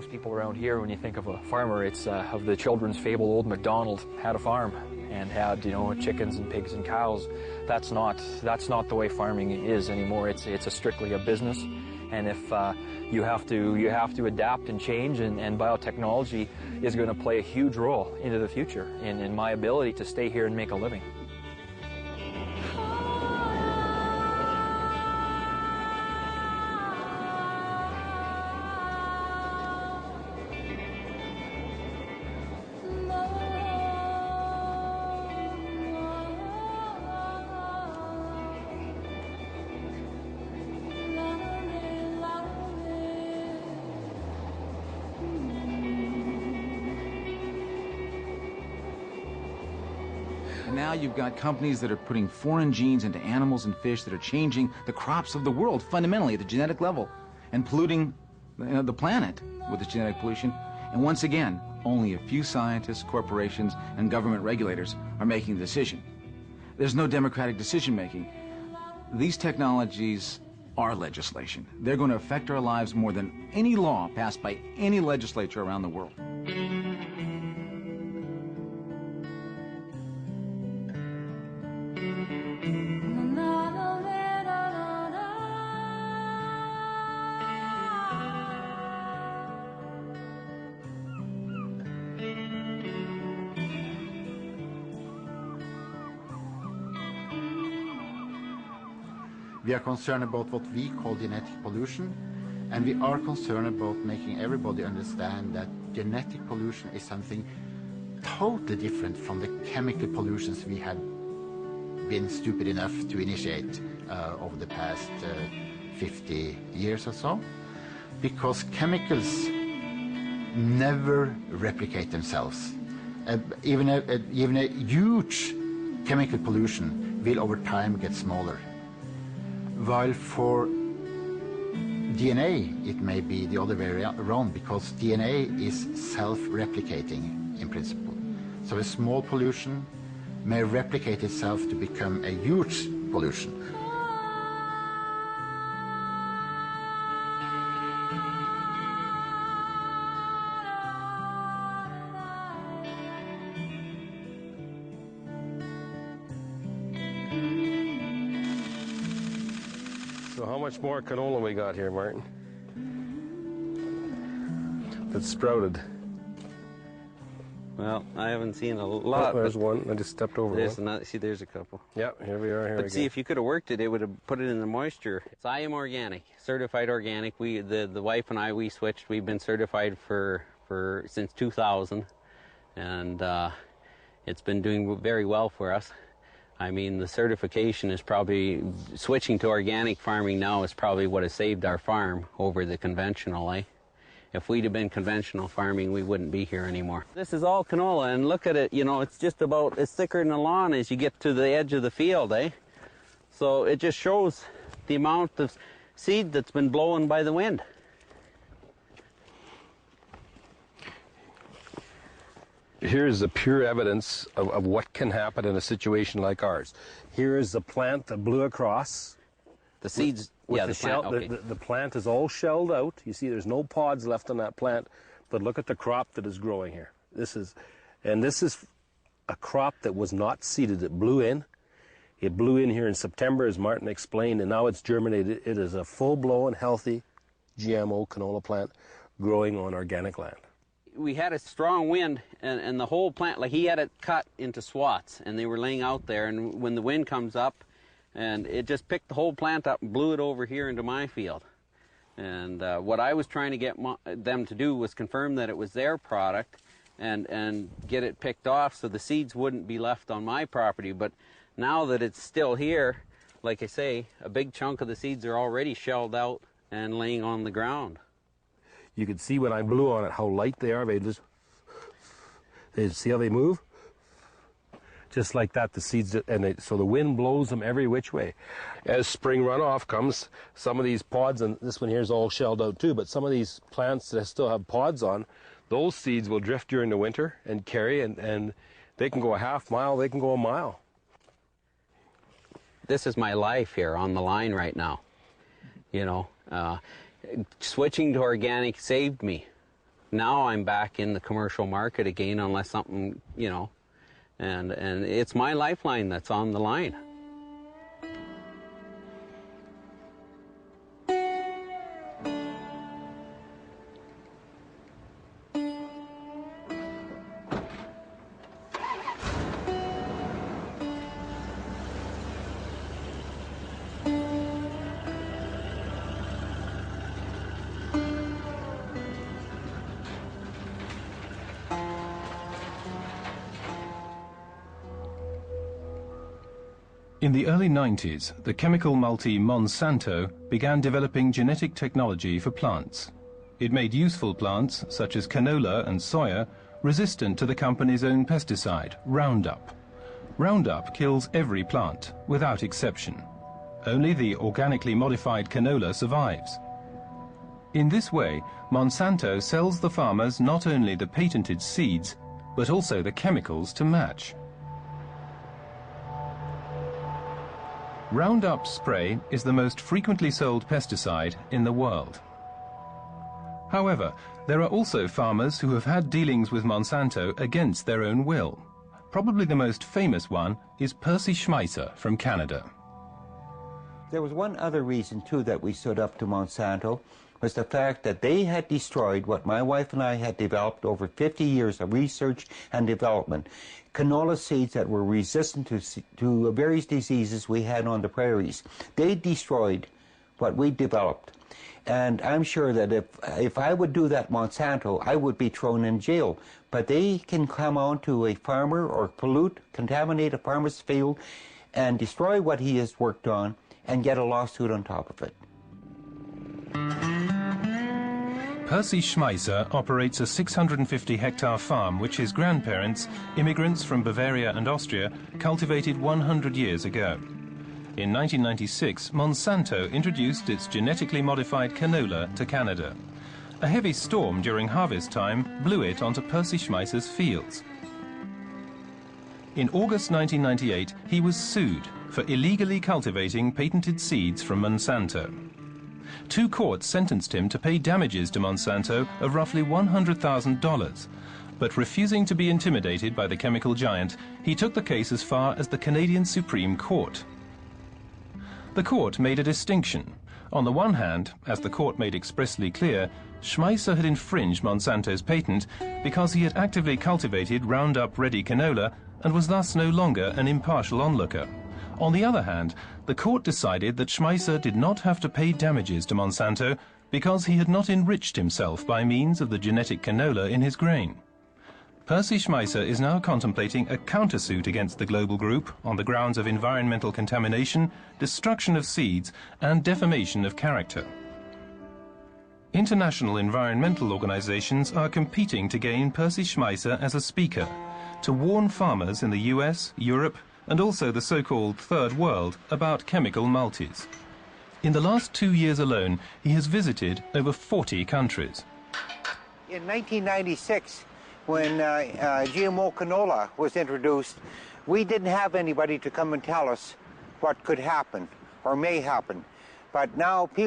most people around here, when you think of a farmer, it's of the children's fable, old MacDonald had a farm and had, you know, chickens and pigs and cows. That's not the way farming is anymore. It's strictly a business, and if you have to adapt and change, and biotechnology is going to play a huge role into the future in my ability to stay here and make a living. Now you've got companies that are putting foreign genes into animals and fish that are changing the crops of the world fundamentally at the genetic level and polluting the planet with this genetic pollution. And once again, only a few scientists, corporations, and government regulators are making the decision. There's no democratic decision-making. These technologies are legislation. They're going to affect our lives more than any law passed by any legislature around the world. We are concerned about what we call genetic pollution, and we are concerned about making everybody understand that genetic pollution is something totally different from the chemical pollutions we have been stupid enough to initiate over the past 50 years or so, because chemicals never replicate themselves. Even a huge chemical pollution will over time get smaller. While for DNA, it may be the other way around, because DNA is self-replicating in principle. So a small pollution may replicate itself to become a huge pollution. So how much more canola we got here, Martin? That's sprouted. Well, I haven't seen a lot. Oh, there's one. I just stepped over there's one. Another, see, there's a couple. Yeah, here we are. Here but see, if you could have worked it, it would have put it in the moisture. It's I am organic, certified organic. The wife and I, we switched. We've been certified since 2000, and it's been doing very well for us. I mean, the certification is probably, switching to organic farming now is probably what has saved our farm over the conventional, eh? If we'd have been conventional farming, we wouldn't be here anymore. This is all canola, and look at it, you know, it's just about as thicker than the lawn as you get to the edge of the field, eh? So it just shows the amount of seed that's been blown by the wind. Here's the pure evidence of what can happen in a situation like ours. Here is the plant that blew across. The seeds, yeah, the plant, okay. The plant is all shelled out. You see there's no pods left on that plant, but look at the crop that is growing here. This is a crop that was not seeded. It blew in. It blew in here in September, as Martin explained, and now it's germinated. It is a full-blown, healthy GMO canola plant growing on organic land. We had a strong wind, and the whole plant, like he had it cut into swaths, and they were laying out there, and when the wind comes up, and it just picked the whole plant up and blew it over here into my field. And what I was trying to get them to do was confirm that it was their product and get it picked off so the seeds wouldn't be left on my property. But now that it's still here, like I say, a big chunk of the seeds are already shelled out and laying on the ground. You can see when I blew on it how light they are. They see how they move? Just like that, the seeds, so the wind blows them every which way. As spring runoff comes, some of these pods, and this one here is all shelled out too, but some of these plants that still have pods on, those seeds will drift during the winter and carry, and they can go a half mile, they can go a mile. This is my life here on the line right now. You know, switching to organic saved me Now I'm back in the commercial market again, unless something, you know, and it's my lifeline that's on the line. In the early 90s, the chemical multi Monsanto began developing genetic technology for plants. It made useful plants, such as canola and soya, resistant to the company's own pesticide, Roundup. Roundup kills every plant, without exception. Only the organically modified canola survives. In this way, Monsanto sells the farmers not only the patented seeds, but also the chemicals to match. Roundup spray is the most frequently sold pesticide in the world. However, there are also farmers who have had dealings with Monsanto against their own will. Probably the most famous one is Percy Schmeiser from Canada. There was one other reason, too, that we stood up to Monsanto, was the fact that they had destroyed what my wife and I had developed over 50 years of research and development. Canola seeds that were resistant to various diseases we had on the prairies. They destroyed what we developed. And I'm sure that if I would do that Monsanto, I would be thrown in jail. But they can come onto a farmer or contaminate a farmer's field and destroy what he has worked on and get a lawsuit on top of it. Percy Schmeiser operates a 650-hectare farm which his grandparents, immigrants from Bavaria and Austria, cultivated 100 years ago. In 1996, Monsanto introduced its genetically modified canola to Canada. A heavy storm during harvest time blew it onto Percy Schmeiser's fields. In August 1998, he was sued for illegally cultivating patented seeds from Monsanto. 2 courts sentenced him to pay damages to Monsanto of roughly $100,000, but refusing to be intimidated by the chemical giant, he took the case as far as the Canadian Supreme Court. The court made a distinction. On the one hand, as the court made expressly clear, Schmeiser had infringed Monsanto's patent because he had actively cultivated Roundup-ready canola and was thus no longer an impartial onlooker. On the other hand, the court decided that Schmeiser did not have to pay damages to Monsanto because he had not enriched himself by means of the genetic canola in his grain. Percy Schmeiser is now contemplating a countersuit against the global group on the grounds of environmental contamination, destruction of seeds, and defamation of character. International environmental organizations are competing to gain Percy Schmeiser as a speaker, to warn farmers in the US, Europe, and also the so-called Third World about chemical multis. In the last 2 years alone, he has visited over 40 countries. In 1996, when GMO canola was introduced, we didn't have anybody to come and tell us what could happen or may happen. But now people